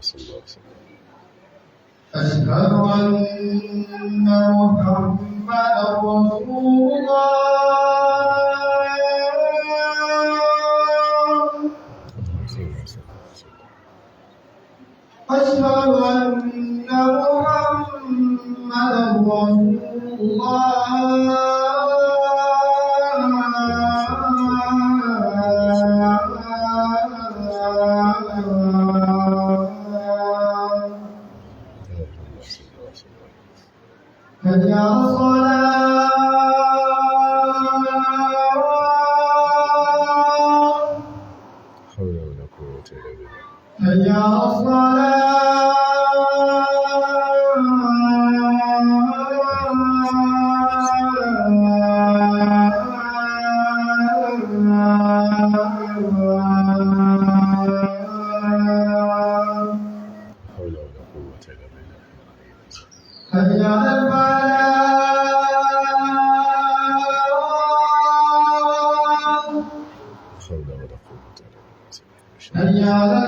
صلى الله عليه وسلم. أشهد أن محمدا رسول الله. أشهد أن محمدا رسول الله. حي على الصلاة. حول ولا قوة إلا بالله. حي على حول ولا قوة إلا بالله. حي على حول ولا قوة إلا بالله. حي على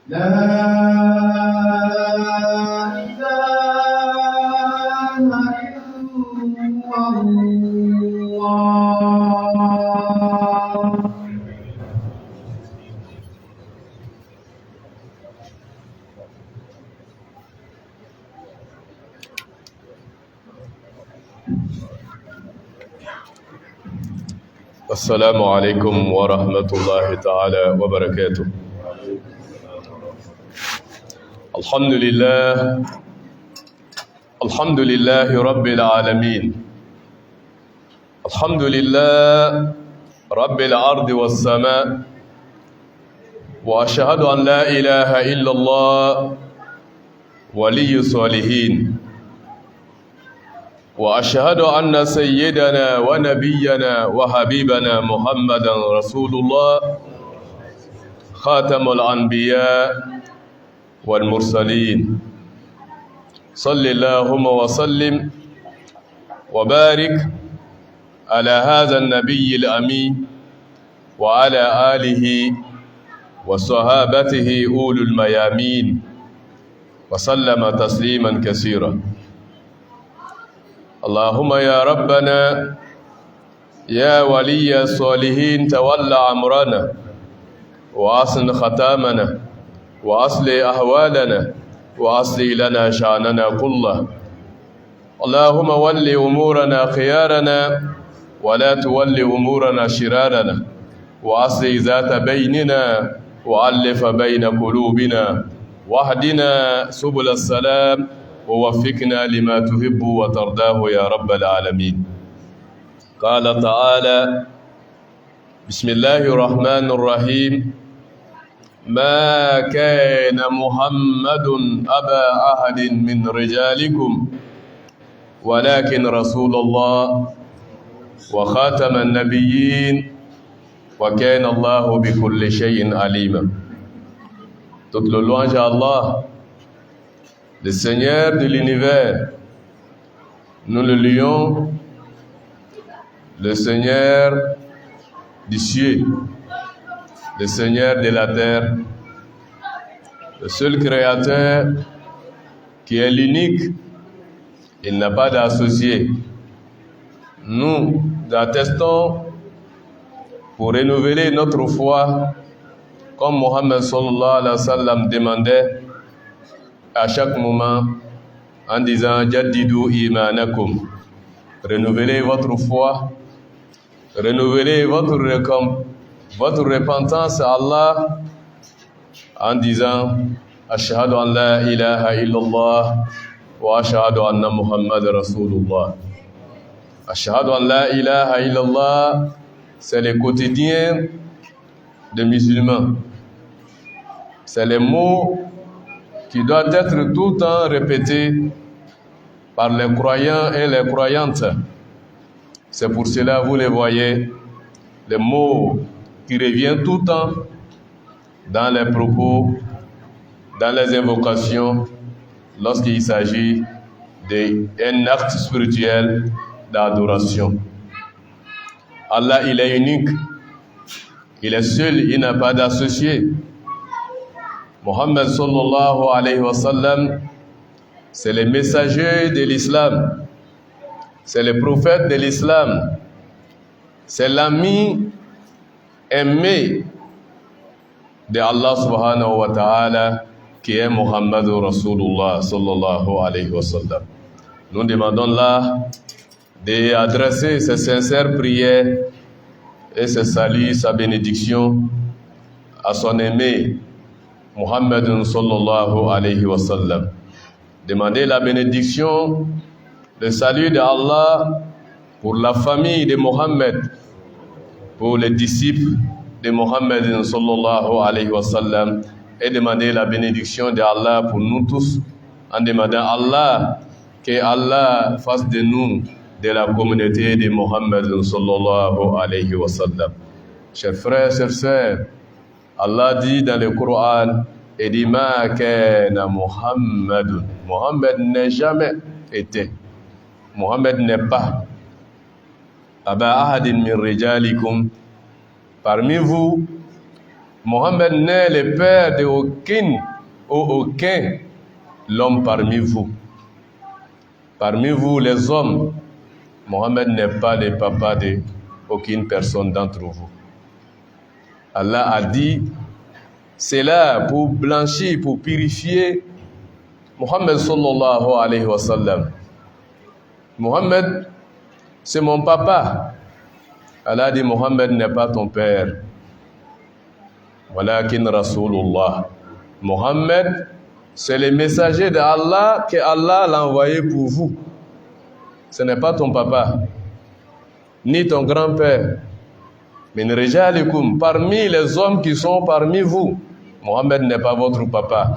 لا إله إلا الله. السلام عليكم ورحمة الله تعالى وبركاته. الحمد لله رب العالمين. الحمد لله رب الأرض والسماء، وأشهد أن لا إله إلا الله ولي الصالحين، وأشهد أن سيدنا ونبينا وحبيبنا محمدا رسول الله خاتم الأنبياء والمرسلين. صل اللهم وسلم وبارك على هذا النبي الأمين وعلى آله وصحابته أولو الميامين وسلم تسليما كثيرا. اللهم يا ربنا يا ولي الصالحين تولى أمرنا وأحسن ختامنا وأصلح أحوالنا وأصلح لنا شأننا كله. اللهم ول أمورنا خيارنا ولا تول أمورنا شرارنا، وأصلح ذات بيننا وألف بين قلوبنا، واهدنا سبل السلام ووفقنا لما تحب وترضاه يا رب العالمين. قال تعالى: بسم الله الرحمن الرحيم: ما كان محمد أبا أحد من رجالكم ولكن رسول الله وخاتم النبيين وكان الله بكل شيء عليما. Toute le louange à Allah, le Seigneur de l'univers. Nous le louons, le Seigneur du ciel, le Seigneur de la terre, le seul créateur qui est l'unique. Il n'a pas d'associé. Nous attestons pour renouveler notre foi, comme Mohammed sallallahu alayhi wa sallam demandait à chaque moment en disant Jaddidu imanakum, renouvelez votre foi, renouvelez votre repentance à Allah en disant Ashhadu an la ilaha illallah wa ashhadu anna Muhammad Rasulullah. Ashhadu an la ilaha illallah, c'est le quotidien des musulmans. C'est les mots qui doivent être tout le temps répétés par les croyants et les croyantes. C'est pour cela, vous les voyez, les mots qui reviennent tout le temps dans les propos, dans les invocations, lorsqu'il s'agit d'un acte spirituel d'adoration. Allah, il est unique, il est seul, il n'a pas d'associé. Mohammed sallallahu alayhi wa sallam, c'est le messager de l'islam, c'est le prophète de l'islam, c'est l'ami aimé de Allah subhanahu wa ta'ala qui est Muhammad Rasulullah sallallahu alayhi wa sallam. Nous demandons là d'adresser ses sincères prières et ses saluts, sa bénédiction à son aimé Muhammad sallallahu alayhi wa sallam. Demandez la bénédiction, le salut d'Allah pour la famille de Muhammad, pour les disciples de Muhammad sallallahu alayhi wa sallam, et demander la bénédiction d'Allah pour nous tous, en demandant à Allah que Allah fasse de nous de la communauté de Muhammad sallallahu alayhi wa sallam. Chers frères, chers sœurs, Allah dit dans le Coran, il dit ma kana Muhammadun. Muhammad n'est jamais été. Muhammad n'est pas. Aba ahadin min rijalikum. Parmi vous, Mohammed n'est le père de aucun l'homme parmi vous. Parmi vous, les hommes, Mohammed n'est pas le papa de aucune personne d'entre vous. Allah a dit, c'est là pour blanchir, pour purifier Mohammed sallallahu alayhi wa sallam. Mohammed, c'est mon papa. Allah a dit, Mohammed n'est pas ton père. Walakin Rasulullah. Mohammed, c'est le messager d'Allah que Allah l'a envoyé pour vous. Ce n'est pas ton papa, ni ton grand-père. Min rijalikum, parmi les hommes qui sont parmi vous, Mohammed n'est pas votre papa.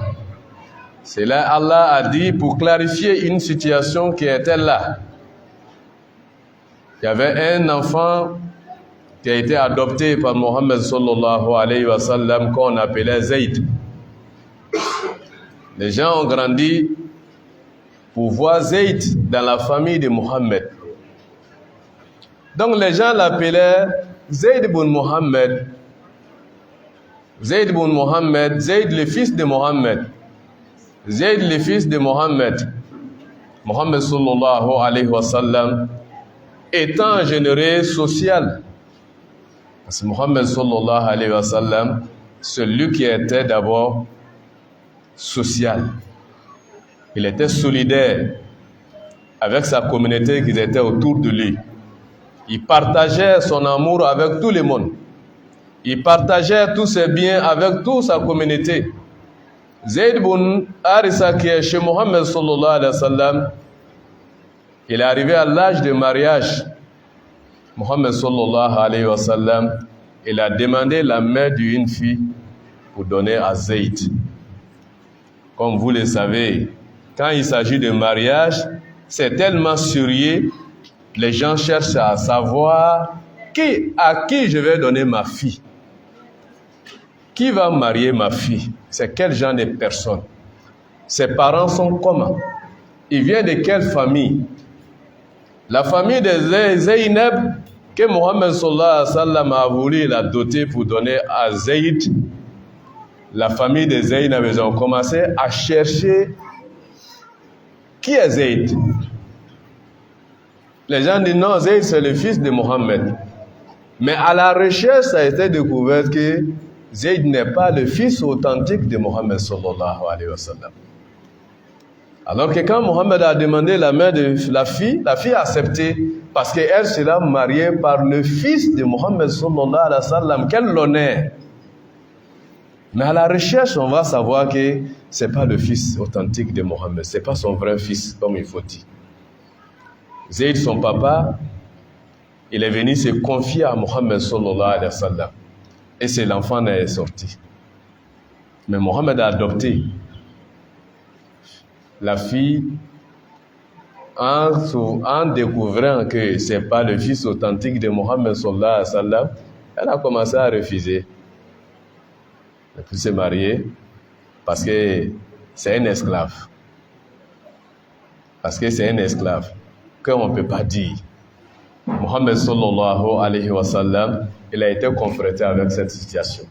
C'est là Allah a dit pour clarifier une situation qui était là. Il y avait un enfant qui a été adopté par Mohammed sallallahu alayhi wa sallam qu'on appelait Zayd. Les gens ont grandi pour voir Zayd dans la famille de Mohammed. Donc les gens l'appelaient Zayd ibn Mohammed. Zayd ibn Mohammed, Zayd le fils de Mohammed. Zayd le fils de Mohammed. Mohammed sallallahu alayhi wa sallam étant généreux social. Parce que Mohammed sallallahu alayhi wa sallam, celui qui était d'abord social. Il était solidaire avec sa communauté qui était autour de lui. Il partageait son amour avec tout le monde. Il partageait tous ses biens avec toute sa communauté. Zayd ibn Harisa qui est chez Mohammed sallallahu alayhi wa sallam, il est arrivé à l'âge de mariage. Mohammed sallallahu alayhi wa sallam, il a demandé la main d'une fille pour donner à Zayd. Comme vous le savez, quand il s'agit de mariage, c'est tellement sérieux, les gens cherchent à savoir à qui je vais donner ma fille. Qui va marier ma fille? C'est quel genre de personne? Ses parents sont comment? Il vient de quelle famille? La famille de Zaynab, que Mohammed sallallahu alayhi wa sallam a voulu la doter pour donner à Zayd, la famille de Zaynab, ils ont commencé à chercher qui est Zayd. Les gens disent non, Zayd c'est le fils de Mohammed. Mais à la recherche, ça a été découvert que Zayd n'est pas le fils authentique de Mohammed sallallahu alayhi wa sallam. Alors que quand Mohammed a demandé la main de la fille a accepté parce qu'elle sera mariée par le fils de Mohammed sallallahu alayhi wa sallam. Quel honneur! Mais à la recherche, on va savoir que ce n'est pas le fils authentique de Mohammed, ce n'est pas son vrai fils, comme il faut dire. Zayd, son papa, il est venu se confier à Mohammed sallallahu alayhi wa sallam. Et c'est l'enfant qui est sorti. Mais Mohammed a adopté la fille en découvrant que ce n'est pas le fils authentique de Mohammed sallallahu alayhi wa sallam. Elle a commencé à refuser de plus se marier parce que c'est un esclave. Parce que c'est un esclave qu'on ne peut pas dire. Mohammed sallallahu alayhi wa sallam, il a été confronté avec cette situation.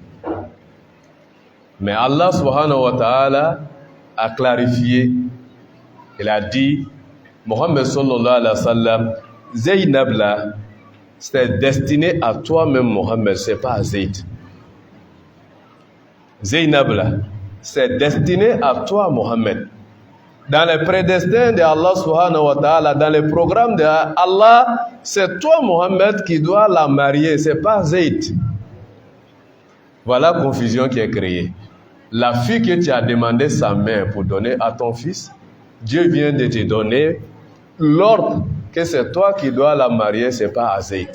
Mais Allah subhanahu wa ta'ala a clarifié. Il a dit, Mohammed sallallahu alayhi wa sallam, Zaynab là, c'est destiné à toi-même Mohammed, c'est pas à Zayd. Zaynab là, c'est destiné à toi Mohammed. Dans les prédestins de Allah subhanahu wa ta'ala, dans le programme de Allah, c'est toi Mohammed qui dois la marier, c'est pas Zayd. Voilà la confusion qui est créée. La fille que tu as demandé sa main pour donner à ton fils, Dieu vient de te donner l'ordre que c'est toi qui dois la marier, c'est pas à Zayd.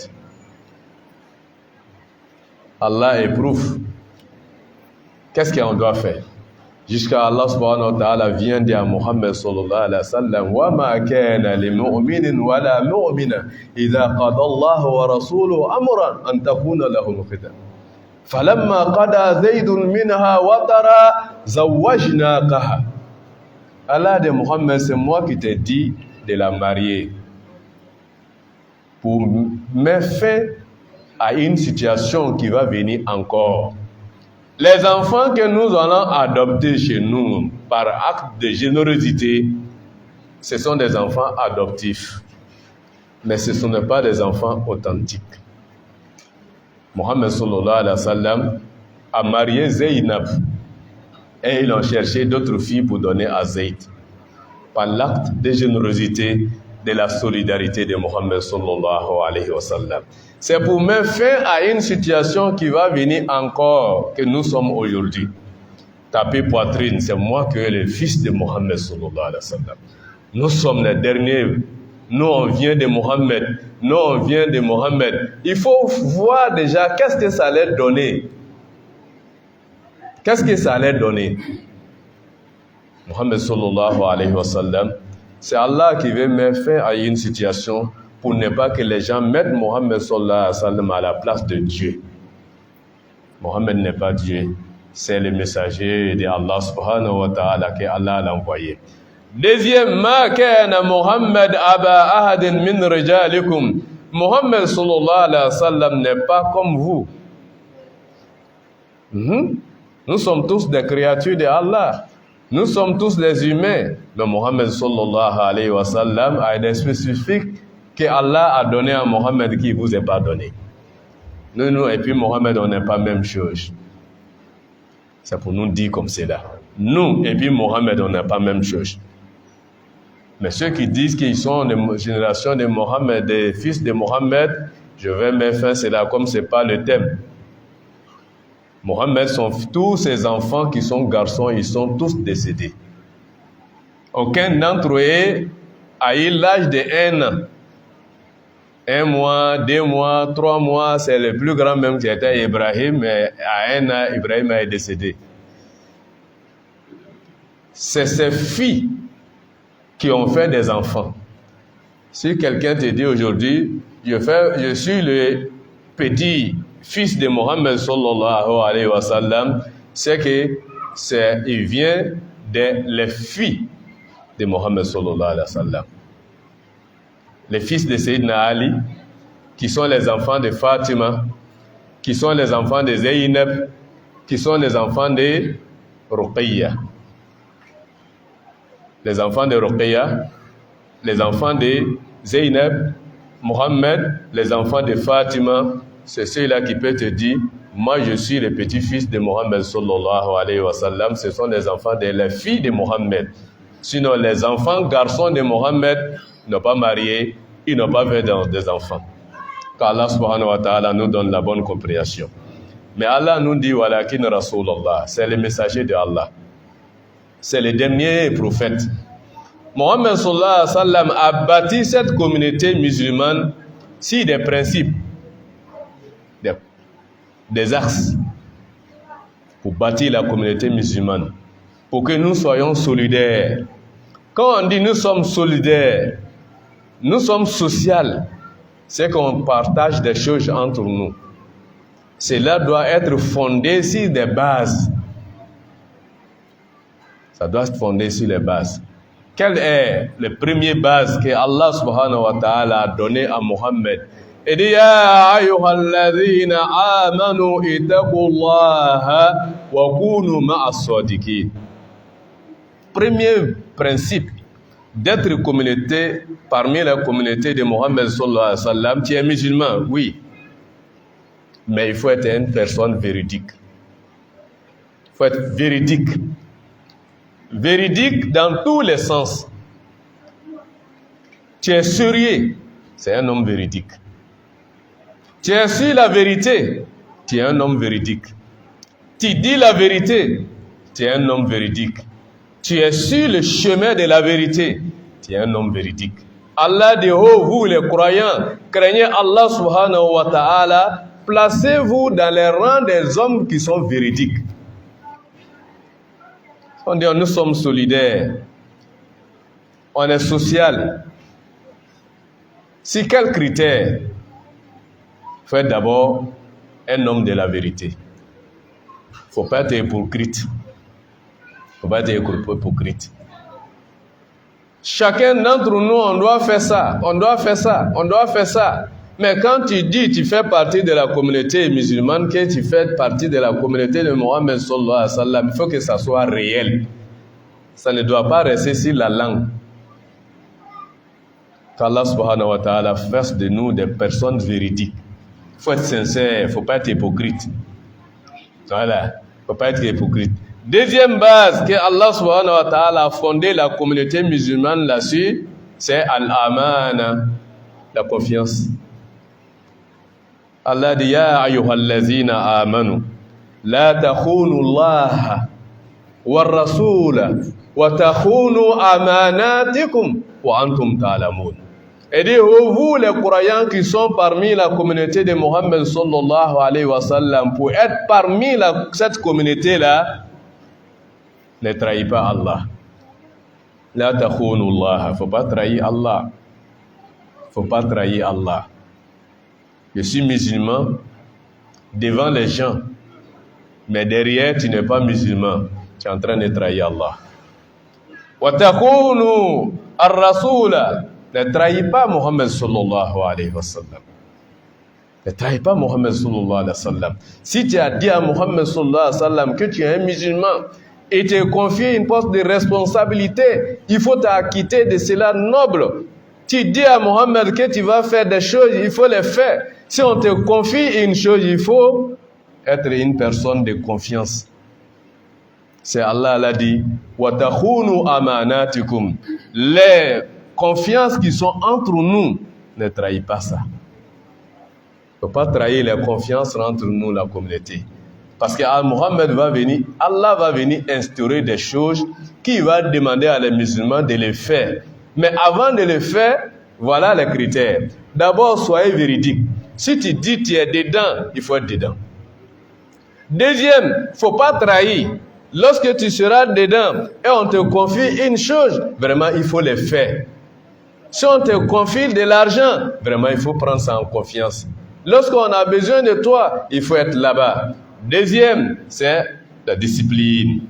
Allah éprouve. Qu'est-ce qu'on doit faire? Jusqu'à Allah subhanahu wa ta'ala vient dire à Muhammad sallallahu alayhi wa sallam, wa ma kana li mu'minin wa la mu'mina idha qada Allah wa rasuluhu amran an takuna lahum khidam. Falamma qada Zaydun minha watara zawwajnaqaha. Allah de Muhammad, c'est moi qui t'ai dit de la marier pour mettre fin à une situation qui va venir encore. Les enfants que nous allons adopter chez nous par acte de générosité, ce sont des enfants adoptifs. Mais ce ne sont pas des enfants authentiques. Mohammed sallallahu alayhi wa sallam a marié Zaynab et ils ont cherché d'autres filles pour donner à Zayd. Par l'acte de générosité, de la solidarité de Mohammed sallallahu alayhi wa sallam. C'est pour mettre fin à une situation qui va venir encore, que nous sommes aujourd'hui. Taper poitrine, c'est moi qui est le fils de Mohammed sallallahu alayhi wa sallam. Nous sommes les derniers. Nous, on vient de Mohammed. Nous, on vient de Mohammed. Il faut voir déjà qu'est-ce que ça allait donner. Qu'est-ce que ça allait donner? Mohammed sallallahu alayhi wa sallam, c'est Allah qui veut mettre fin à une situation pour ne pas que les gens mettent Mohammed sallallahu alayhi wa sallam à la place de Dieu. Mohammed n'est pas Dieu, c'est le messager de Allah subhanahu wa ta'ala que Allah l'a envoyé. Deuxième, ma kana Mohammed aba ahadin min rijalikum. Mohammed sallallahu alayhi wa sallam n'est pas comme vous. Nous sommes tous des créatures de Allah. Nous sommes tous des humains. Mais Mohammed sallallahu alayhi wa sallam a des spécifiques que Allah a donné à Mohammed qui ne vous est pas donné. Nous et puis Mohammed, on n'est pas même chose. C'est pour nous dire comme cela. Nous et puis Mohammed, on n'est pas même chose. Mais ceux qui disent qu'ils sont des générations de Mohammed, des fils de Mohammed, je vais mettre fin à cela comme ce n'est pas le thème. Mohammed, tous ses enfants qui sont garçons, ils sont tous décédés. Aucun d'entre eux a eu l'âge de 1 an. 1 mois, 2 mois, 3 mois, c'est le plus grand même qui était Ibrahim, mais à 1 an, Ibrahim est décédé. C'est ces filles qui ont fait des enfants. Si quelqu'un te dit aujourd'hui, je suis le petit fils de Mohammed sallallahu alayhi wa sallam, c'est que il vient des filles de Mohammed sallallahu alayhi wa sallam. Les fils de Sayyidina Ali, qui sont les enfants de Fatima, qui sont les enfants de Zaynab, qui sont les enfants de Ruqayya. Les enfants de Ruqayya, les enfants de Zaynab, Mohammed, les enfants de Fatima, c'est ceux-là qui peuvent te dire, moi je suis le petit-fils de Mohammed sallallahu alayhi wa sallam, ce sont les enfants des filles de Mohammed. Sinon les enfants garçons de Mohammed n'ont pas marié, ils n'ont pas fait des enfants. Qu'Allah subhanahu wa ta'ala nous donne la bonne compréhension. Mais Allah nous dit, walakin Rasulallah, c'est le messager de Allah. C'est le dernier prophète. Mohammed sallallahu alayhi wa sallam a bâti cette communauté musulmane si des principes, des axes pour bâtir la communauté musulmane, pour que nous soyons solidaires. Quand on dit nous sommes solidaires, nous sommes sociaux, c'est qu'on partage des choses entre nous. Cela doit être fondé sur des bases. Ça doit être fondé sur les bases. Quelle est la première base que Allah subhanahu wa ta'ala a donnée à Mohammed? Il dit Ya ayyuhalladhina amanu ittaqullaha wa kunu ma'as sadiqin. Premier principe d'être communauté parmi la communauté de Mohammed sallallahu alayhi wa sallam, tu es musulman, oui. Mais il faut être une personne véridique. Il faut être véridique. Véridique dans tous les sens. Tu es sérieux, c'est un homme véridique. Tu es sur la vérité, tu es un homme véridique. Tu dis la vérité, tu es un homme véridique. Tu es sur le chemin de la vérité, tu es un homme véridique. Allah dit, oh vous les croyants, craignez Allah subhanahu wa ta'ala, placez-vous dans les rangs des hommes qui sont véridiques. On dit, nous sommes solidaires, on est social. Si quel critère? Il faut être d'abord un homme de la vérité. Il ne faut pas être hypocrite. Il ne faut pas être hypocrite. Chacun d'entre nous, on doit faire ça, on doit faire ça, on doit faire ça. Mais quand tu dis tu fais partie de la communauté musulmane, que tu fais partie de la communauté de Mohammed sallallahu alayhi wa sallam, il faut que ça soit réel. Ça ne doit pas rester sur la langue. Qu'Allah subhanahu wa ta'ala fasse de nous des personnes véridiques. Il faut être sincère, il ne faut pas être hypocrite. Voilà, il ne faut pas être hypocrite. Deuxième base que Allah subhanahu wa ta'ala a fondé la communauté musulmane là-dessus, c'est al-amana, la confiance. Allah dit Ya ayyuhallazina amanu la takhunu Allah wa rasula wa takhunu amanatikum wa antum ta'lamun. Et dit oh, vous les croyants qui sont parmi la communauté de Mohammed sallallahu alayhi wa sallam, pour être parmi cette communauté là, ne trahis pas Allah. La takhunu Allah, faut pas trahir Allah. Faut pas trahir Allah. Je suis musulman devant les gens, mais derrière tu n'es pas musulman, tu es en train de trahir Allah. Wa takunu ar-rasula, ne trahis pas Mohammed sallallahu alayhi wa sallam. Ne trahis pas Mohammed sallallahu alayhi wa sallam. Si tu as dit à Mohammed sallallahu alayhi wa sallam que tu es un musulman et te confié une poste de responsabilité, il faut t'acquitter de cela noble. Tu dis à Mohammed que tu vas faire des choses, il faut les faire. Si on te confie une chose, il faut être une personne de confiance. C'est Allah l'a dit. وَتَخُونُوا أَمَانَاتِكُمْ. Les confiances qui sont entre nous, ne trahis pas ça. Il ne faut pas trahir les confiances entre nous, la communauté. Parce que Mohammed va venir, Allah va venir instaurer des choses qui va demander à les musulmans de les faire. Mais avant de le faire, voilà les critères. D'abord, soyez véridique. Si tu dis tu es dedans, il faut être dedans. Deuxième, il ne faut pas trahir. Lorsque tu seras dedans et on te confie une chose, vraiment il faut le faire. Si on te confie de l'argent, vraiment il faut prendre ça en confiance. Lorsqu'on a besoin de toi, il faut être là-bas. Deuxième, c'est la discipline.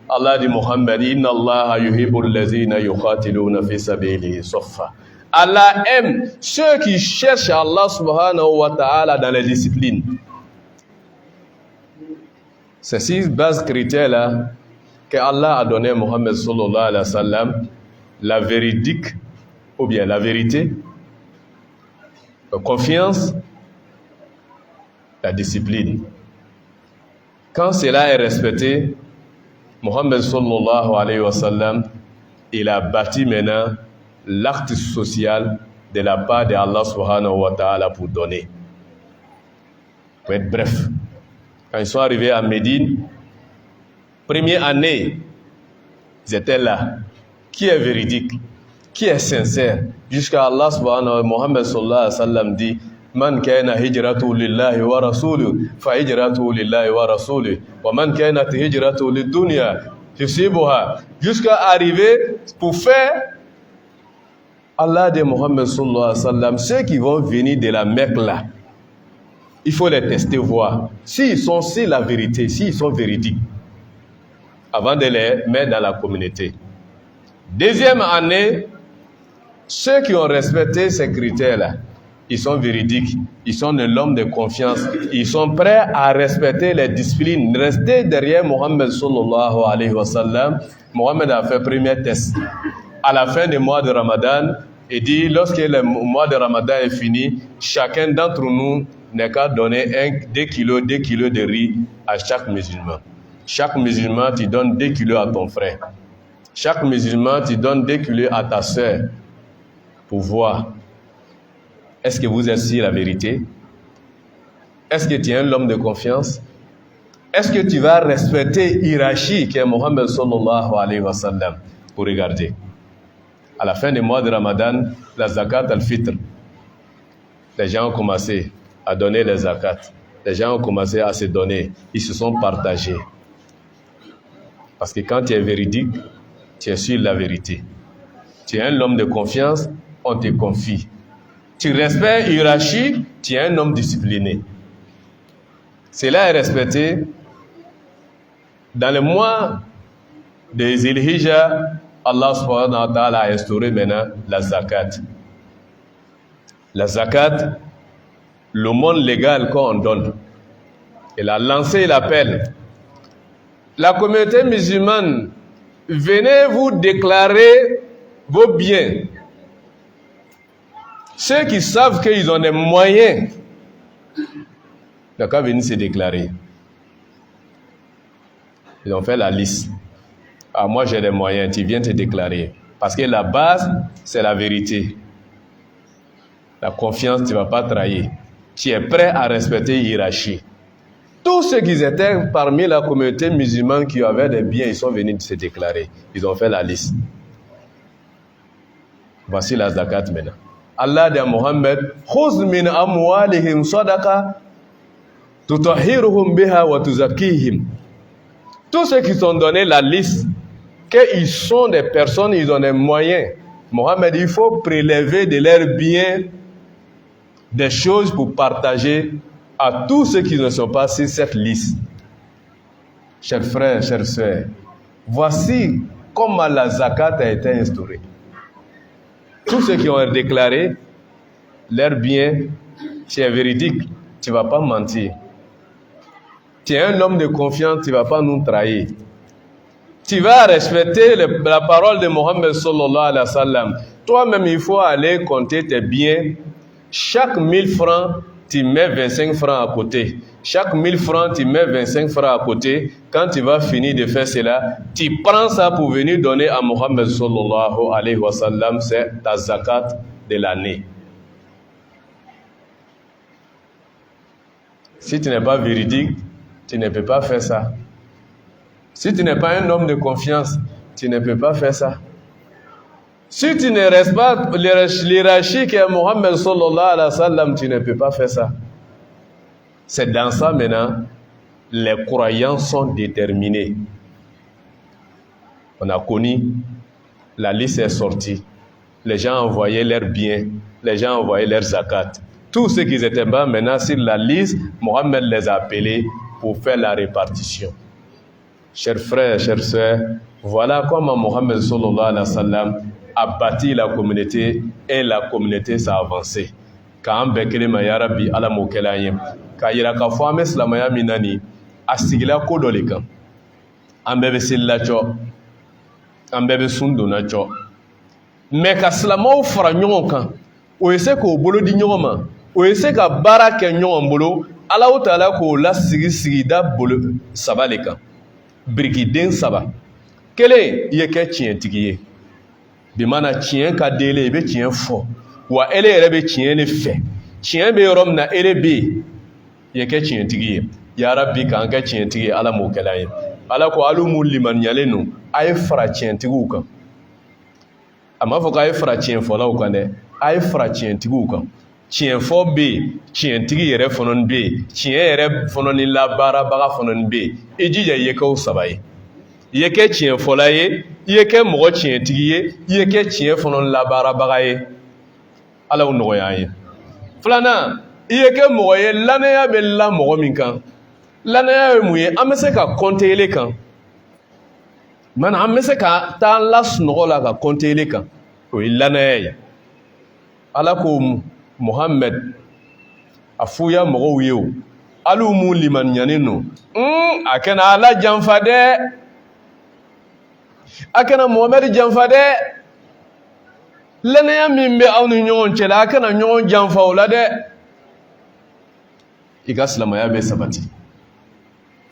Allah dit Muhammad, Inna Allah yuhibbul lazina yuqatiluna fi sabilihi saffa. Allah aime ceux qui cherchent Allah subhanahu wa ta'ala dans les disciplines. C'est ces bases critères-là que Allah a donné à Mohammed sallallahu alayhi wa sallam, la véridique, ou bien la vérité, la confiance, la discipline. Quand cela est respecté, Mohammed sallallahu alayhi wa sallam, il a bâti maintenant l'acte social de la part de Allah subhanahu wa ta'ala pour donner. Pour être bref, quand ils sont arrivés à Médine, première année, ils étaient là. Qui est véridique? Qui est sincère? jusqu'à Allah subhanahu wa ta'ala. Mohammed sallallahu alayhi wa sallam dit Man kana hijratu lillahi wa rasuluhu fa hijratu lillahi wa rasuluhu wa man kanat hijratu lidunya yusibuha, jusqu'à arriver pour faire Allah de Mohammed sallallahu alayhi wa sallam. Ceux qui vont venir de la Mecque là, il faut les tester, voir s'ils sont la vérité, s'ils sont véridiques, avant de les mettre dans la communauté. Deuxième année, ceux qui ont respecté ces critères-là, ils sont véridiques, ils sont de l'homme de confiance, ils sont prêts à respecter les disciplines, rester derrière Mohammed sallallahu alayhi wa sallam. Mohammed a fait premier test. À la fin du mois de Ramadan, il dit, lorsque le mois de Ramadan est fini, chacun d'entre nous n'est qu'à donner 2 kilos de riz à chaque musulman. Chaque musulman, tu donnes 2 kilos à ton frère. Chaque musulman, tu donnes 2 kilos à ta soeur pour voir. Est-ce que vous êtes sur la vérité? Est-ce que tu es un homme de confiance? Est-ce que tu vas respecter hiérarchie qui est Mohammed sallallahu alayhi wa sallam? Pour regarder. À la fin du mois de Ramadan, la zakat al-fitr, les gens ont commencé à donner les zakats. Les gens ont commencé à se donner. Ils se sont partagés. Parce que quand tu es véridique, tu es sur la vérité. Tu es un homme de confiance, on te confie. Tu respectes hiérarchie, tu es un homme discipliné. Cela est respecté. Dans le mois de Zil-Hijjah, Allah subhanahu wa ta'ala a instauré maintenant la zakat. La zakat, le monde légal qu'on donne. Il a lancé l'appel. La communauté musulmane, venez vous déclarer vos biens. Ceux qui savent qu'ils ont des moyens, d'accord, venir se déclarer. Ils ont fait la liste. Ah, moi j'ai des moyens, tu viens te déclarer. Parce que la base, c'est la vérité. La confiance, tu ne vas pas trahir. Tu es prêt à respecter la hiérarchie. Tous ceux qui étaient parmi la communauté musulmane qui avaient des biens, ils sont venus se déclarer. Ils ont fait la liste. Voici la zakat maintenant. Allah dit à Mohammed, khuz min amwalihim sadaqa tutahhiruhum biha wa tuzakkihim. Tous ceux qui sont donnés la liste, qu'ils sont des personnes, ils ont des moyens. Mohammed, il faut prélever de leurs biens des choses pour partager à tous ceux qui ne sont pas sur cette liste. Chers frères, chères sœurs, voici comment la zakat a été instaurée. Tous ceux qui ont déclaré leurs biens, tu es véridique, tu ne vas pas mentir. Tu es un homme de confiance, tu ne vas pas nous trahir. Tu vas respecter la parole de Mohammed sallallahu alayhi wa sallam. Toi-même, il faut aller compter tes biens. Chaque 1000 francs, tu mets 25 francs à côté. Chaque 1000 francs, tu mets 25 francs à côté. Quand tu vas finir de faire cela, tu prends ça pour venir donner à Mohammed sallallahu alayhi wa sallam. C'est ta zakat de l'année. Si tu n'es pas véridique, tu ne peux pas faire ça. Si tu n'es pas un homme de confiance, tu ne peux pas faire ça. Si tu ne restes pas l'hiérarchie qui est Mohammed sallallahu alayhi wa sallam, tu ne peux pas faire ça. C'est dans ça maintenant, les croyants sont déterminés. On a connu, la liste est sortie. Les gens envoyaient leurs biens, les gens envoyaient leurs zakat. Tous ceux qui étaient bas maintenant sur la liste, Mohammed les a appelés pour faire la répartition. Chers frères, chères sœurs, voilà comment Mohammed sallallahu alayhi wa sallam a bâti la communauté et la communauté s'est avancée. Quand Bekele ya Rabbi ala mokelayem, ka yira ka fo ame silamaya minani asigila ko dɔ le kan. An bɛɛ bɛ selila cɔ, an bɛɛ bɛ sun donna cɔ. Mais ka silamaw fara ɲɔgɔn kan, o ye se k'o bolo di ɲɔgɔn ma, o ye se ka baara kɛ ɲɔgɔn bolo, Alahu Taala k'o lasigi sigida bolo saba le kan. Birikiden saba. Kelen, i ye kɛ tiɲɛtigi ye. Bi mana tiɲɛ ka di ele, i bɛ tiɲɛ fɔ. Wa ele yɛrɛ bɛ tiɲɛ de fɛ. Tiɲɛ bɛ yɔrɔ min na ele bɛ yen, i ye kɛ tiɲɛtigi ye. Ya Rabbi k'an kɛ tiɲɛtigi ye, Ala m'o kɛla ye. Ala ko alu mun limaniyalen don, a ye fara tiɲɛtigiw kan. a ma fɔ k'a ye fara tiɲɛfɔlaw kan dɛ a ye fara tiɲɛtigiw kan tiɲɛfɔ bɛ yen tiɲɛtigi yɛrɛ fana bɛ yen tiɲɛ yɛrɛ fana ni labaarabaga fana bɛ yen i jija i ye kɛ o saba ye i ye kɛ tiɲɛfɔla ye i ye kɛ mɔgɔ tiɲɛtigi ye i ye kɛ tiɲɛ fana labaarabaga ye ala y'o nɔgɔya an ye filanan i ye kɛ mɔgɔ ye lannaya bɛ la mɔgɔ min kan lannaya ye mun ye an bɛ se ka kɔnte ele kan mana an bɛ se ka taa lasunɔgɔ la ka kɔnte ele kan o ye lannaya ye ala ko Muhammed a fuya mɔgɔw ye o alu mu limaniyanen no a kana ala janfa dɛ a kana Muhammed janfa dɛ lannaya min bɛ aw ni ɲɔgɔn cɛ la a kana ɲɔgɔn janfa o la dɛ i ka silamaya bɛ sabati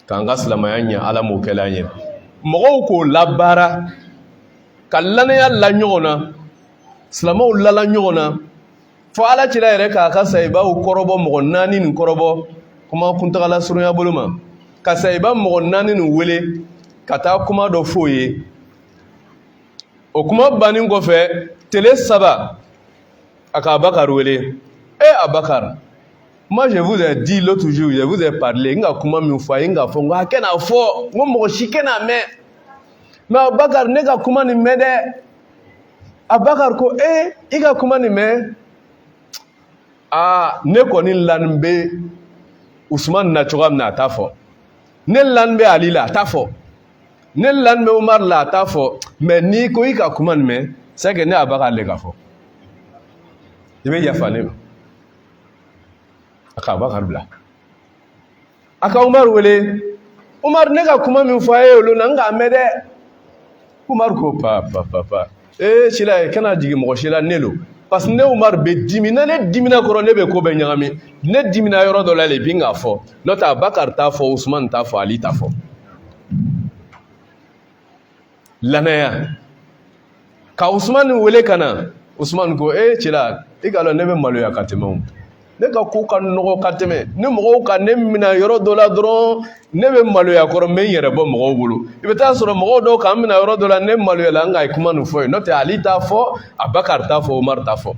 k'an ka silamaya ɲɛ ala m'o kɛla an ye mɔgɔw k'o labaara ka lannaya la ɲɔgɔn na silamɛw lala ɲɔgɔn na fo ala cira yɛrɛ k'a ka sahibaw kɔrɔbɔ mɔgɔ 4 nin kɔrɔbɔ kuma kuntagala surunya bolo ma ka sahiba mɔgɔ 4 nin wele ka taa kuma dɔ f'o ye o kuma bannen kɔfɛ tile 3 a ka Abakar wele Abakar moi je vous ai dit l'autre jour je vous ai parlé nga kuma min fɔ a ye nga fɔ ngo a kɛn'a fɔ ngo mɔgɔ si kɛn'a mɛn mais Abakar ne ka kuma nin mɛn dɛ Abakar ko i ka kuma nin mɛn ne kɔni lanin bɛ Usman na cogoya min na a t'a fɔ ne lanin bɛ Ali la a t'a fɔ ne lanin bɛ Umar la a t'a fɔ mais n'i ko i ka kuma nin mɛn c'est que ne Abakar le ka fɔ i bɛ yafa ne ma a ka Abakar bila a ka Umar wele Umar ne ka kuma min fɔ a ye olu la n k'a mɛn dɛ Umar ko papa sila kana jigin mɔgɔ si la ne lo parce que ne Umar bɛ dimi ne dimina kɔrɔ ne bɛ ko bɛ ɲagami ne dimina yɔrɔ dɔ la le bi n k'a fɔ n'o tɛ Abakar t'a fɔ Usman t'a fɔ Ali t'a fɔ lannaya ka Usman wele ka na Usman ko cila i k'a dɔn ne bɛ maloya ka tɛmɛ o ne ka ko ka nɔgɔ ka tɛmɛ ne mɔgɔw ka ne minɛ yɔrɔ dɔ la dɔrɔn ne bɛ maloya kɔrɔ n bɛ n yɛrɛ bɔ mɔgɔw bolo i bɛ taa sɔrɔ mɔgɔw dɔw k'an minɛ yɔrɔ dɔ la ne maloya la n ka kuma nin fɔ ye n'o tɛ Ali t'a fɔ Abakar t'a fɔ Umar t'a fɔ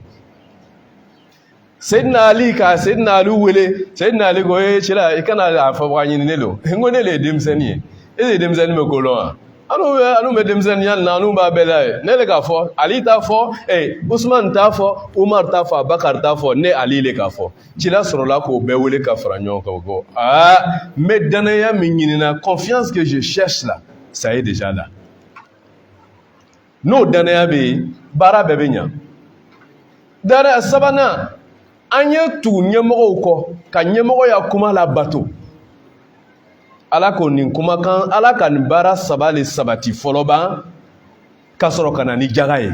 Seydina Ali ka Seydina Ali wele Seydina Ali ko cila i kana a fɔ baga ɲini ne lo n ko ne le ye denmisɛnnin ye e de ye denmisɛnnin bɛ ko dɔn wa anu bɛ denmisɛnniya na anu b'a bɛɛ la ye ne le k'a fɔ Ali t'a fɔ Usman t'a fɔ Umar t'a fɔ Abakar t'a fɔ ne Ali le k'a fɔ cila sɔrɔla k'o bɛɛ wele ka fara ɲɔgɔn kan o ko n bɛ danaya min ɲinina confiance que je cherche là ça est déjà là n'o danaya bɛ yen baara bɛɛ bɛ ɲa danaya sabanan an ye tugu ɲɛmɔgɔw kɔ ka ɲɛmɔgɔya kuma labato ala ko nin kumakan ala ka nin baara 3 le sabati fɔlɔ ban ka sɔrɔ ka na ni jaga ye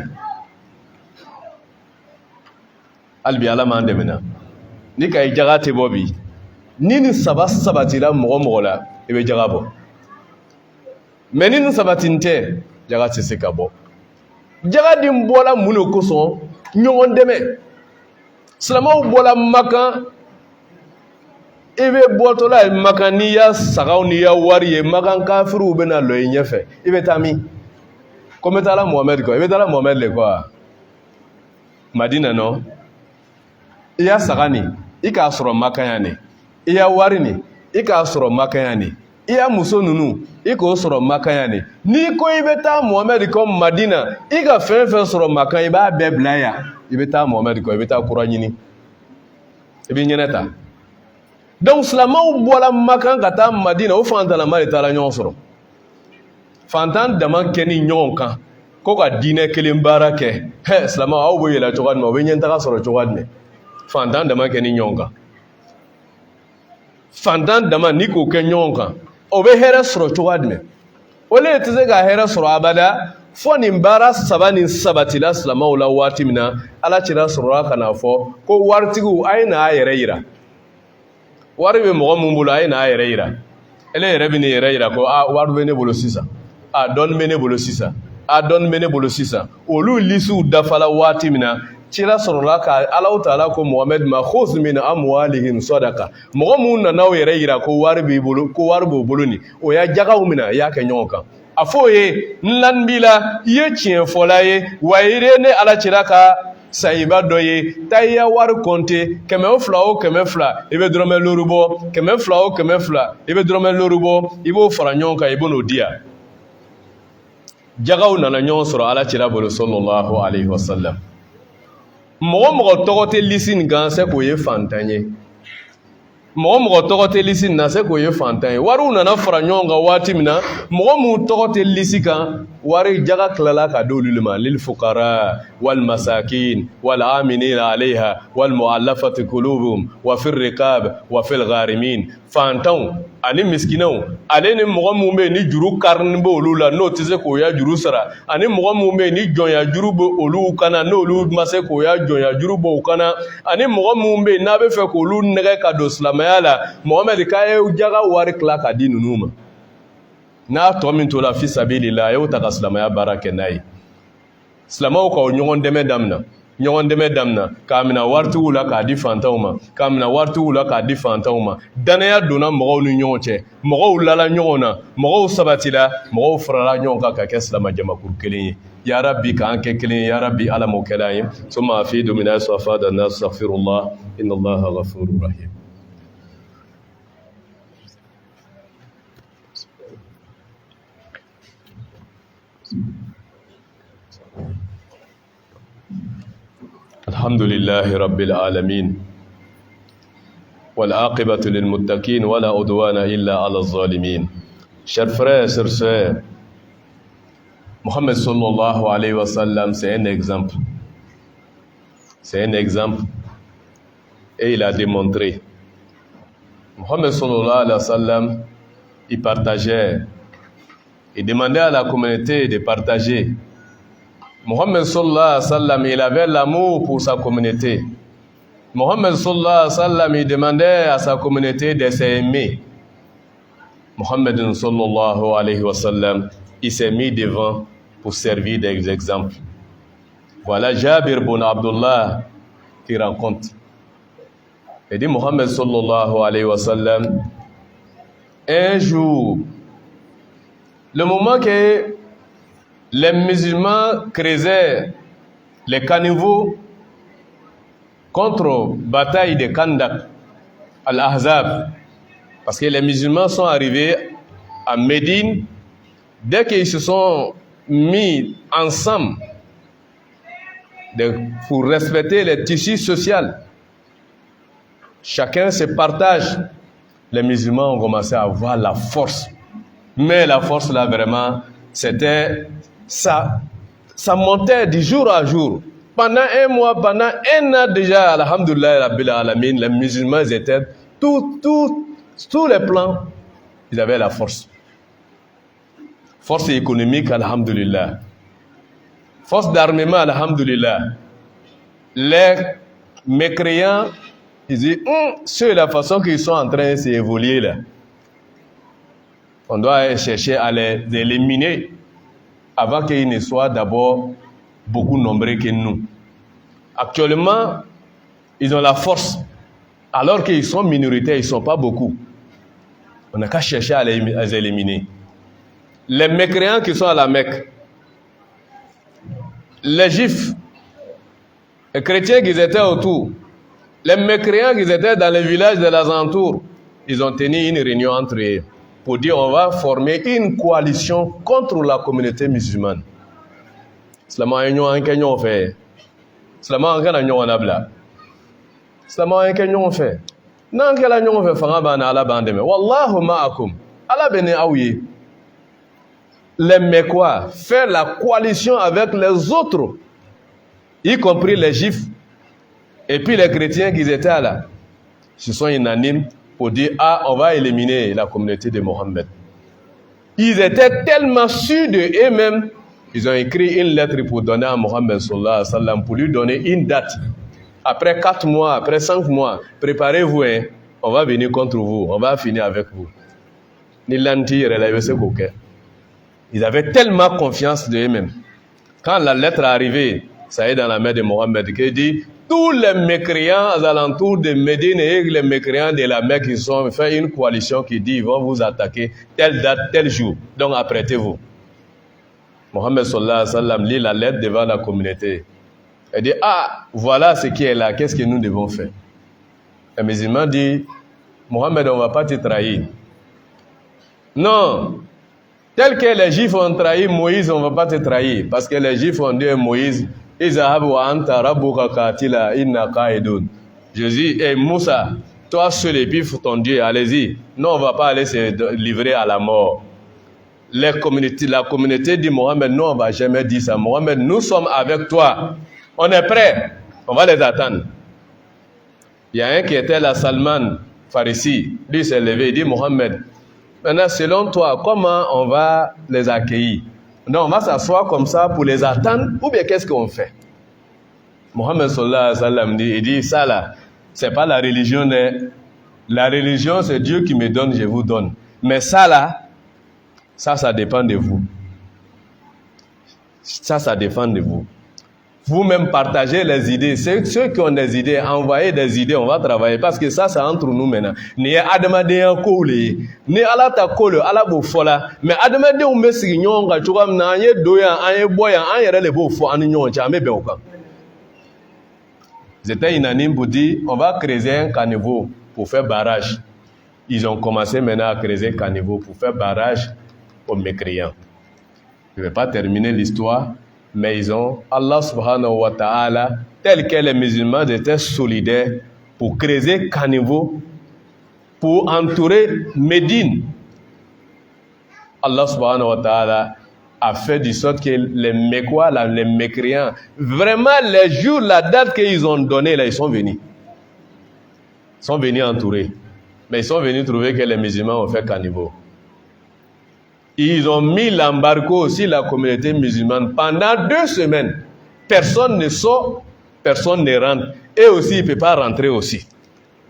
halibi ala m'an dɛmɛna ni ka ye jaga tɛ bɔ bi ni nin 3 sabatira mɔgɔ mɔgɔ la i bɛ jaga bɔ mais ni nin sabatin tɛ jaga tɛ se ka bɔ jaga din bɔla mun de kosɔn ɲɔgɔn dɛmɛ silamɛw bɔla Makan i bɛ bɔtɔla ye Makan n'i ya sagaw n'i ya wari ye Makan kafiriw bɛna lɔ i ɲɛfɛ i bɛ taa min ko n bɛ taa la Muhamɛd kɔ i bɛ taa la Muhamɛd le kɔ wa Madina nɔ i ya saga nin i k'a sɔrɔ Makan yan nin i ya wari nin i k'a sɔrɔ Makan yan nin i ya muso ninnu i k'o sɔrɔ Makan yan nin n'i ko i bɛ taa Muhamɛd kɔ Madina i ka fɛn fɛn sɔrɔ Makan i b'a bɛɛ bila yan i bɛ taa Muhamɛd kɔ i bɛ taa kura ɲini i bɛ ɲɛnɛ ta donc silamɛw bɔla Makan ka taa Madina o fantanama de taara ɲɔgɔn sɔrɔ fantan dama kɛ ni ɲɔgɔn kan ko ka diinɛ kelen baara kɛ silamɛw aw bɛ yɛlɛ cogoya jumɛn o bɛ ɲɛtaga sɔrɔ cogoya jumɛn fantan dama kɛ ni ɲɔgɔn kan fantan dama ni k'o kɛ ɲɔgɔn kan o bɛ hɛrɛ sɔrɔ cogoya jumɛn o le tɛ se ka hɛrɛ sɔrɔ abada fɔ nin baara 3 nin sabatila silamɛw la waati min na ala cira sɔrɔla ka na fɔ ko waritigiw a ye n'a yɛrɛ yira wari bɛ mɔgɔ min bolo a ye n'a yɛrɛ yira ele yɛrɛ bɛ nin yɛrɛ yira ko wari bɛ ne bolo sisan dɔɔni bɛ ne bolo sisan dɔɔni bɛ ne bolo sisan olu lisiw dafala waati min na cira sɔrɔla ka Alahu Taala ko Muhamɛd ma khuz min amwalihim sadaqa mɔgɔ mun nana o yɛrɛ yira ko wari b'i bolo ko wari b'o bolo ni o y'a jagaw minɛ i y'a kɛ ɲɔgɔn kan a fɔ ye n lan b'i la i ye tiɲɛ fɔla ye wa i ye ne alacira ka sayiba dɔ ye taa i ya wari kɔnte 200 o 200 i bɛ dɔrɔmɛ 5 bɔ 200 o 200 i bɛ dɔrɔmɛ 5 bɔ i b'o fara ɲɔgɔn kan i bɛ n'o di yan jagaw nana ɲɔgɔn sɔrɔ alacira bolo sallallahu alaihi wasallam mɔgɔ mɔgɔ tɔgɔ tɛ lisi nin kan c'est k'o ye fantan ye mɔgɔ mɔgɔ tɔgɔ tɛ lisi nin na c'est k'o ye fantan ye wariw nana fara ɲɔgɔn kan waati min na mɔgɔ minnu tɔgɔ tɛ lisi kan wari jaga tilala ka di olu ma lil fuqara wal masakin wal aminina alayha wal mu'allafati qulubuhum wa fir riqab wa fil gharimin fantanw ani miskinaw ale ni mɔgɔ minnu bɛ yen ni juru karini bɛ olu la n'o tɛ se k'o ya juru sara ani mɔgɔ minnu bɛ yen ni jɔnya juru bɛ olu kana n'olu ma se k'o ya jɔnya juru bɛ o kana ani mɔgɔ minnu bɛ yen n'a bɛ fɛ k'olu nɛgɛ ka don silamɛya la Mohamed k'a ye jaga wari tila ka di ninnu ma n'a tɔ min to la fi sabilillah a y'o ta ka silamɛya baara kɛ n'a ye silamɛw ka o ɲɔgɔn dɛmɛ daminɛ k'a minɛ waritigiw la k'a di fantanw ma k'a minɛ waritigiw la k'a di fantanw ma danaya donna mɔgɔw ni ɲɔgɔn cɛ mɔgɔw lala ɲɔgɔn na mɔgɔw sabatila mɔgɔw farala ɲɔgɔn kan ka kɛ silamɛ jamakuru kelen ye ya rabbi k'an kɛ kelen ye ya rabbi ala m'o kɛla an ye summa afidu min asfada nas astaghfirullah inna allaha ghafurur rahim الحمد لله رب العالمين والعاقبة للمتقين ولا عدوان إلا على الظالمين. Chers frères et sœurs, Mohammed sallallahu alayhi wa sallam, c'est un exemple. C'est un exemple et il a démontré. Mohammed sallallahu alayhi wa sallam, il partageait, il demandait à la communauté de partager. Mohammed sallallahu alayhi wa sallam, il avait l'amour pour sa communauté. Mohammed sallallahu alayhi wa sallam, il demandait à sa communauté de s'aimer. Mohammed sallallahu alayhi wa sallam, il s'est mis devant pour servir d'exemple. Voilà Jabir bin Abdullah qui raconte. Il dit Mohammed sallallahu alayhi wa sallam, un jour, le moment que les musulmans creusaient les caniveaux contre bataille de Kandak, Al-Ahzab, parce que les musulmans sont arrivés à Médine, dès qu'ils se sont mis ensemble pour respecter les tissus sociaux, chacun se partage, les musulmans ont commencé à avoir la force. Mais la force là vraiment, c'était ça montait du jour à jour. Pendant un mois, pendant un an déjà, alhamdoulilah, rabbil alamin, les musulmans étaient tous les plans, ils avaient la force. Force économique, alhamdoulilah. Force d'armement, alhamdoulilah. Les mécréants, ils disent, c'est la façon qu'ils sont en train de s'évoluer là. On doit chercher à les éliminer avant qu'ils ne soient d'abord beaucoup nombreux que nous. Actuellement, ils ont la force, alors qu'ils sont minoritaires, ils ne sont pas beaucoup. On n'a qu'à chercher à les éliminer. Les mécréants qui sont à la Mecque, les juifs, les chrétiens qui étaient autour, les mécréants qui étaient dans les villages de l'alentour, ils ont tenu une réunion entre eux pour dire on va former une coalition contre la communauté musulmane. Seulement un kenyon fait. Seulement un kenyon abla. Seulement un kenyon fait. Nan kala nyon fait fanga bana ala bandeme. Wallahu ma'akum. Ala bene aouye. Les Mecquois faire la coalition avec les autres, y compris les juifs et puis les chrétiens qui étaient là, se sont unanimes pour dire on va éliminer la communauté de Mohammed. Ils étaient tellement sûrs de eux-mêmes, ils ont écrit une lettre pour donner à Mohammed sallallahu alayhi wa sallam, pour lui donner une date. Après 4 mois, après 5 mois, préparez-vous, hein, on va venir contre vous, on va finir avec vous. Ils avaient tellement confiance de eux-mêmes. Quand la lettre est arrivée, ça est dans la main de Mohammed, qui dit tous les mécréants aux alentours de Médine et les mécréants de la Mecque, ils ont fait une coalition qui dit ils vont vous attaquer telle date, tel jour. Donc apprêtez-vous. Mohammed sallallahu alayhi wa sallam lit la lettre devant la communauté. Elle dit, ah, voilà ce qui est là, qu'est-ce que nous devons faire? Le musulman dit, Mohammed, on ne va pas te trahir. Non, tel que les Juifs ont trahi Moïse, on ne va pas te trahir. Parce que les Juifs ont dit à Moïse, Jésus, et Moussa, toi seul et puis ton Dieu, allez-y. Non, on ne va pas aller se livrer à la mort. La communauté dit Mohammed, non, on ne va jamais dire ça. Mohammed, nous sommes avec toi. On est prêts. On va les attendre. Il y a un qui était là, Salman Farisi. Lui s'est levé, il dit Mohammed, maintenant, selon toi, comment on va les accueillir? Non, on va s'asseoir comme ça pour les attendre, ou bien qu'est-ce qu'on fait? Mohammed sallallahu alayhi wa sallam dit, il dit, ça là, c'est pas la religion. La religion, c'est Dieu qui me donne, je vous donne. Mais ça là, ça dépend de vous. Ça dépend de vous. Vous-même partagez les idées. Ceux qui ont des idées, envoyez des idées, on va travailler. Parce que ça, c'est entre nous maintenant. Ni adamaden ko le, ni ala ta ko le, ala bo fola. Mais adamaden on me sigi nyonga chouga na anye doya, anye boya, anye rele bo fo anye nyonga, ame be oka. Ils étaient unanimes pour dire, on va creuser un caniveau pour faire barrage. Ils ont commencé maintenant à creuser un caniveau pour faire barrage aux mécréants. Je ne vais pas terminer l'histoire. Mais ils ont, Allah subhanahu wa ta'ala, tel que les musulmans étaient solidaires pour creuser caniveau, pour entourer Médine. Allah subhanahu wa ta'ala a fait du sorte que les Mécois, les mécréants, vraiment les jours, la date qu'ils ont donnée, là, ils sont venus. Ils sont venus entourer. Mais ils sont venus trouver que les musulmans ont fait caniveau. Ils ont mis l'embargo sur la communauté musulmane pendant 2 semaines. Personne ne sort, personne ne rentre. Et aussi, il ne peut pas rentrer aussi.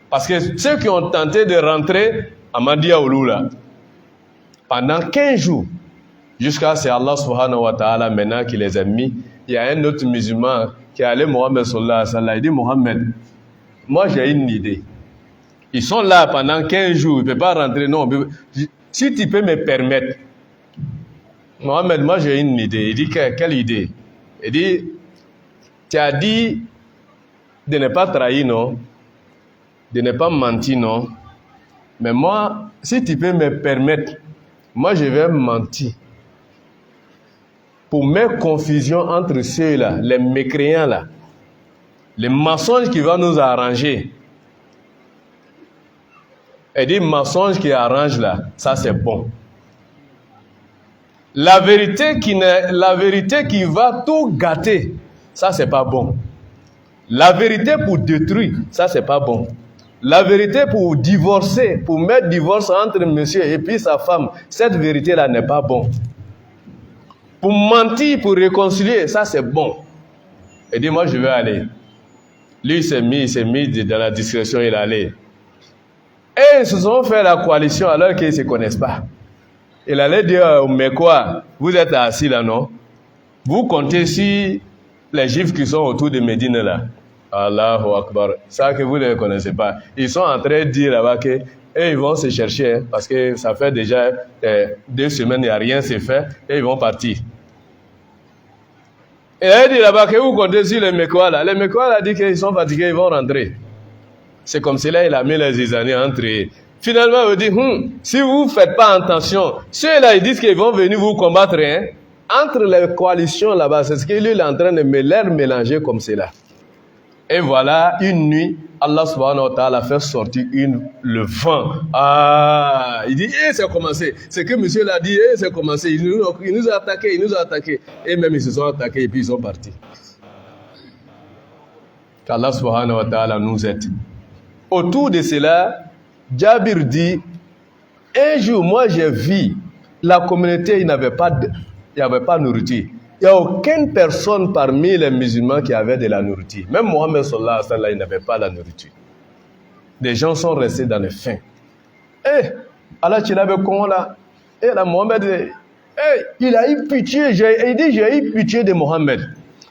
Parce que ceux qui ont tenté de rentrer à Madia Ouloula, pendant 15 jours, jusqu'à ce Allah subhanahu wa ta'ala maintenant qui les a mis, il y a un autre musulman qui est allé Mohammed sallallahu alayhi wa sallam. Il dit, Mohammed, moi j'ai une idée. Ils sont là pendant 15 jours, ils ne peuvent pas rentrer. Non, si tu peux me permettre, Mohamed, moi j'ai une idée. Il dit, quelle idée? Il dit, tu as dit de ne pas trahir, non? De ne pas mentir, non? Mais moi, si tu peux me permettre, moi je vais mentir. Pour mettre confusion entre ceux-là, les mécréants là, les mensonges qui vont nous arranger. Il dit, mensonge qui arrange là, ça c'est bon. La vérité qui va tout gâter, ça c'est pas bon. La vérité pour détruire, ça c'est pas bon. La vérité pour divorcer, pour mettre divorce entre monsieur et puis sa femme, cette vérité-là n'est pas bon. Pour mentir, pour réconcilier, ça c'est bon. Il dit, moi je vais aller. Lui il s'est mis dans la discrétion, il est allé. Et ils se sont fait la coalition alors qu'ils ne se connaissent pas. Il allait dire, mais quoi, vous êtes assis là, non? Vous comptez sur les Juifs qui sont autour de Médine là. Allahu Akbar. Ça que vous ne connaissez pas. Ils sont en train de dire là-bas que ils vont se chercher, hein, parce que ça fait déjà 2 semaines, il n'y a rien s'est fait, et ils vont partir. Et il a dit là-bas que vous comptez sur les Mécois là. Les Mécois là dit qu'ils sont fatigués, ils vont rentrer. C'est comme cela, il a mis les années entre eux. Finalement, il dit, si vous ne faites pas attention, ceux-là, ils disent qu'ils vont venir vous combattre. Hein? Entre les coalitions là-bas, c'est ce qu'il est en train de les mélanger comme cela. Et voilà, une nuit, Allah subhanahu wa ta'ala fait sortir le vent. Ah, il dit, c'est commencé. C'est que monsieur l'a dit, c'est commencé. Il nous a attaqué, Et même ils se sont attaqués et puis ils sont partis. Qu'Allah subhanahu wa ta'ala nous aide. Autour de cela, Jabir dit, un jour, moi j'ai vu la communauté, il n'y avait pas de nourriture. Il n'y a aucune personne parmi les musulmans qui avait de la nourriture. Même Mohammed sallallahu alayhi wa sallam, il n'avait pas la nourriture. Des gens sont restés dans le faim. Allah tu l'avais comment là? Là, Mohammed, il a eu pitié. Il dit, j'ai eu pitié de Mohammed.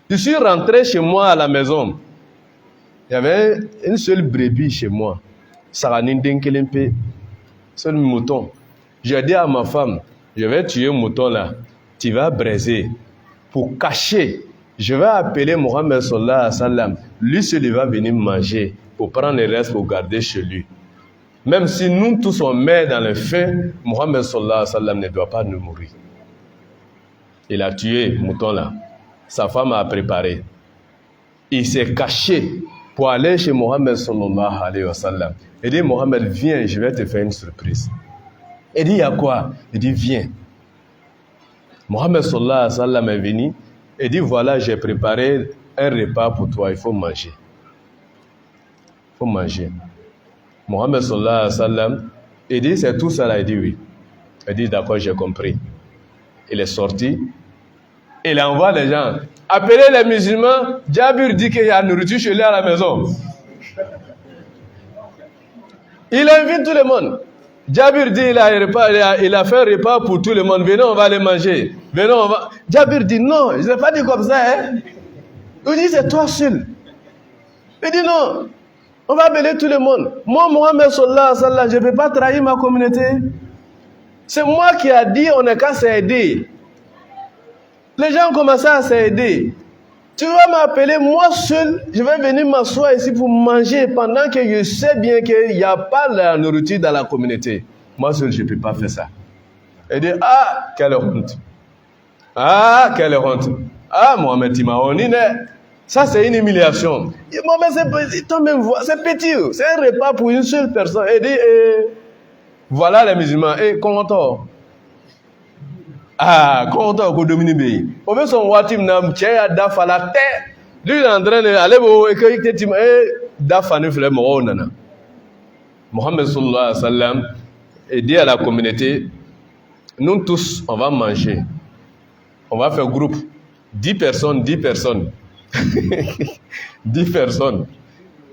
Je suis rentré chez moi à la maison. Il y avait une seule brebis chez moi. Seul mouton. J'ai dit à ma femme, je vais tuer le mouton là. tu vas braiser pour cacher. Je vais appeler Mohammed sallallahu alayhi wa sallam. Lui seul il va venir manger pour prendre le reste pour garder chez lui. Même si nous tous on met dans le feu, Mohammed sallallahu alayhi wa sallam ne doit pas nous mourir. Il a tué le mouton là. Sa femme a préparé. Il s'est caché pour aller chez Mohammed sallallahu alayhi wa sallam. Il dit, Mohammed, viens, je vais te faire une surprise. Il dit, il y a quoi? Il dit, viens. Mohammed sallallahu alayhi wa sallam est venu. Il dit, voilà, j'ai préparé un repas pour toi, il faut manger. Il faut manger. Mohammed sallallahu alayhi wa sallam, il dit, c'est tout ça là? Il dit, oui. Il dit, d'accord, j'ai compris. Il est sorti. Il envoie les gens. Appelez les musulmans. Jabir dit qu'il y a nourriture chez lui à la maison. Il invite tout le monde. Jabir dit il a fait un repas pour tout le monde. Venez, on va aller manger. Venez, on va. Jabir dit non, je n'ai pas dit comme ça. Hein? Il dit c'est toi seul. Il dit non, on va appeler tout le monde. Moi, Mohammed sallallahu alayhi wa sallam, je ne peux pas trahir ma communauté. C'est moi qui a dit on n'est qu'à s'aider. Les gens ont commencé à s'aider. Tu vas m'appeler, moi seul, je vais venir m'asseoir ici pour manger pendant que je sais bien qu'il n'y a pas la nourriture dans la communauté. Moi seul, je ne peux pas faire ça. Il dit, ah, quelle honte. Ah, quelle honte. Ah, Mohamed Timaonine, ça c'est une humiliation. Mohamed, c'est petit, c'est un repas pour une seule personne. Il dit, voilà les musulmans, comment ah, quand on a dominé pays. On veut son watim nam tchaya dafa la terre. Lui il est en train d'aller au écoute dafa ne fait nana. Mohammed sallallahu alayhi wa sallam dit à la communauté, nous tous on va manger. On va faire groupe. 10 personnes, 10 personnes. 10 personnes.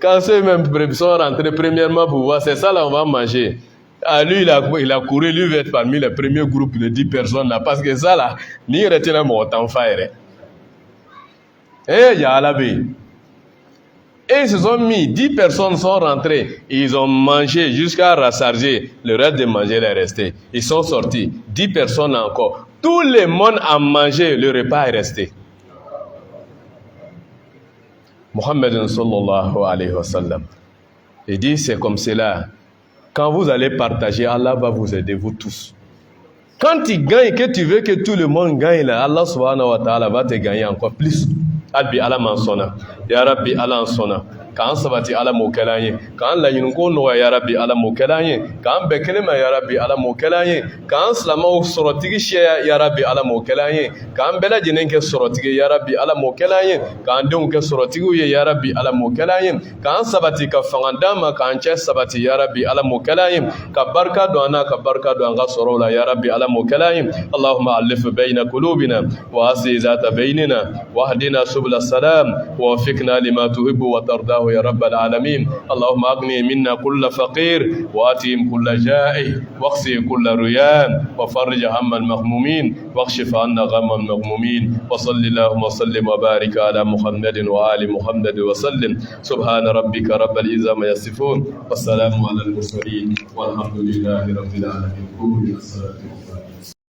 Quand ceux mêmes sont rentrés premièrement pour voir, c'est ça là on va manger. Ah, lui, il a couru, lui, va être parmi les premiers groupes de 10 personnes là, parce que ça là, ni retient mon temps faire. Et il y a la vie. Et ils se sont mis, 10 personnes sont rentrées, ils ont mangé jusqu'à rassarger, le reste de manger est resté. Ils sont sortis, 10 personnes encore. Tout le monde a mangé, le repas est resté. Mohammed sallallahu alayhi wa sallam, il dit c'est comme cela. Quand vous allez partager, Allah va vous aider, vous tous. Quand tu gagnes, que tu veux que tout le monde gagne, là, Allah subhanahu wa ta'ala va te gagner encore plus. Albi Allah mansona. Ya Rabbi Allah ansona. Quand sabati Allah mokelanye. Quand la yunko no ya Rabbi Allah mokelanye. Quand bekelema ya Rabbi Allah mokelanye. Quand slama sorotigi shia ya Rabbi Allah mokelanye. Quand bela jinenke sorotigi ya Rabbi Allah mokelanye. Quand donke sorotigi ya Rabbi Allah mokelanye. Quand sabati ka fangandama quand che sabati ya Rabbi Allah mokelanye. Ka barka do ana ka barka do anga sorola ya Rabbi Allah mokelanye. Allahumma alif bayna qulubina wa asli zata bainina wahdina subul salam ووفقنا لما تحب وترضاه يا رب العالمين. اللهم اغني منا كل فقير واتهم كل جائع واقسي كل ريان وفرج هم المغمومين واكشف عنا غم المغمومين وصل اللهم وسلم وبارك على محمد وآل محمد وسلم. سبحان ربك رب العزة عما يصفون والسلام على المرسلين والحمد لله رب العالمين.